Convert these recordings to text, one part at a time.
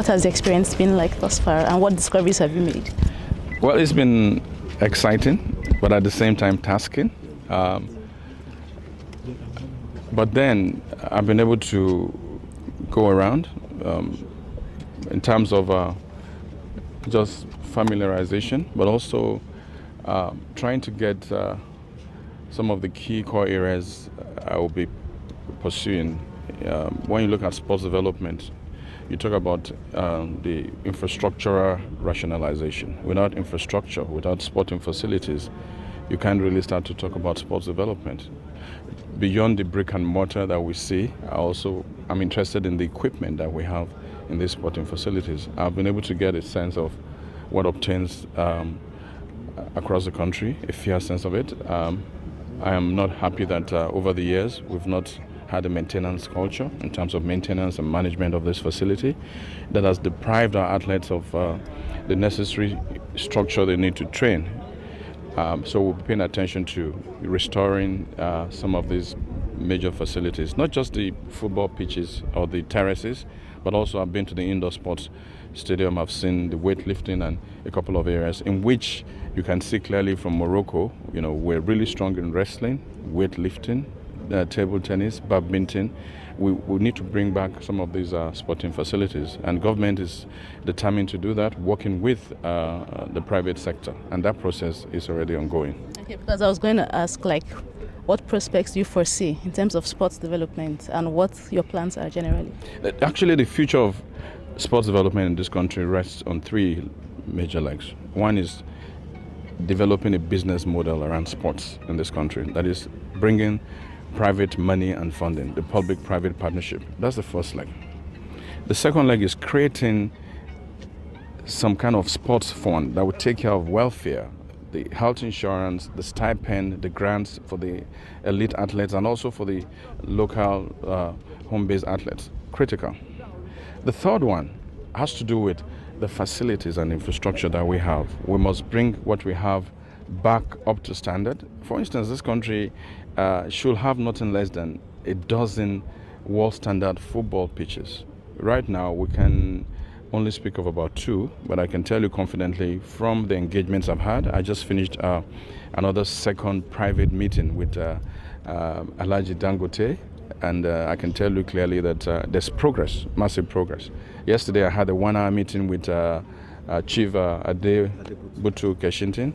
What has the experience been like thus far, and what discoveries have you made? Well, it's been exciting, but at the same time tasking. Um, but then I've been able to go around um, in terms of just familiarization, but also trying to get some of the key core areas I will be pursuing. When you look at sports development, you talk about the infrastructural rationalization. Without infrastructure, without sporting facilities, you can't really start to talk about sports development. Beyond the brick and mortar that we see, I'm interested in the equipment that we have in these sporting facilities. I've been able to get a sense of what obtains across the country, a fair sense of it. I am not happy that over the years we've not had a maintenance culture in terms of maintenance and management of this facility that has deprived our athletes of the necessary structure they need to train. So we'll be paying attention to restoring some of these major facilities, not just the football pitches or the terraces, but also I've been to the indoor sports stadium. I've seen the weightlifting and a couple of areas in which you can see clearly from Morocco, we're really strong in wrestling, weightlifting, table tennis, badminton. We need to bring back some of these sporting facilities, and government is determined to do that, working with the private sector, and that process is already ongoing. Okay, because I was going to ask, what prospects do you foresee in terms of sports development and what your plans are generally? Actually, the future of sports development in this country rests on three major legs. One is developing a business model around sports in this country, that is bringing private money and funding, the public-private partnership. That's the first leg. The second leg is creating some kind of sports fund that would take care of welfare, the health insurance, the stipend, the grants for the elite athletes, and also for the local home-based athletes. Critical. The third one has to do with the facilities and infrastructure that we have. We must bring what we have back up to standard. For instance, this country should have nothing less than a dozen world standard football pitches. Right now, we can only speak of about two, but I can tell you confidently from the engagements I've had, I just finished another second private meeting with Alhaji Dangote, and I can tell you clearly that there's progress, massive progress. Yesterday, I had a 1-hour meeting with Chief Ade Butu Keshintin.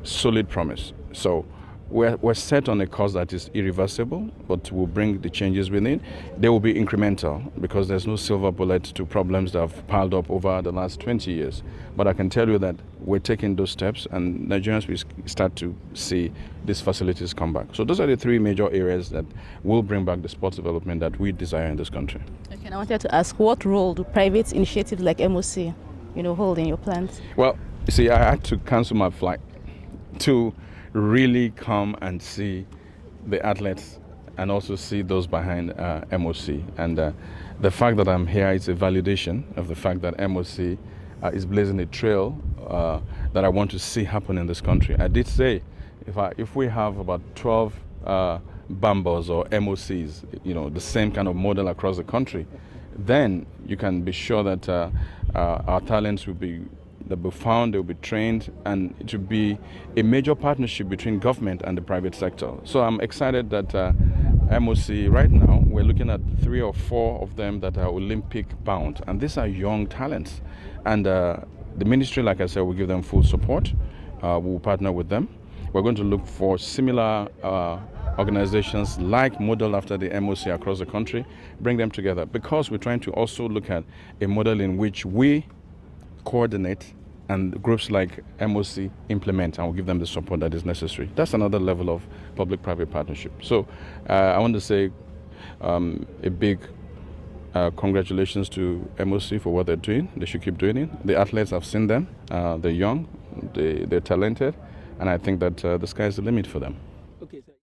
Solid promise. So we're set on a course that is irreversible, but we'll bring the changes within. They will be incremental because there's no silver bullet to problems that have piled up over the last 20 years. But I can tell you that we're taking those steps, and Nigerians will start to see these facilities come back. So those are the three major areas that will bring back the sports development that we desire in this country. Okay, and I wanted to ask, what role do private initiatives like MOC, hold in your plans? Well, you see, I had to cancel my flight to really come and see the athletes and also see those behind MOC. And the fact that I'm here is a validation of the fact that MOC is blazing a trail that I want to see happen in this country. I did say if we have about 12 Bambos or MOCs, the same kind of model across the country, then you can be sure that our talents will be found, they'll be trained, and it will be a major partnership between government and the private sector. So I'm excited that MOC right now, we're looking at 3 or 4 of them that are Olympic bound, and these are young talents. And the ministry, like I said, will give them full support. We'll partner with them. We're going to look for similar organizations like model after the MOC across the country, bring them together, because we're trying to also look at a model in which we coordinate and groups like MOC implement, and will give them the support that is necessary. That's another level of public-private partnership. So I want to say a big congratulations to MOC for what they're doing. They should keep doing it. The athletes, I've seen them. They're young, they're talented, and I think that the sky is the limit for them.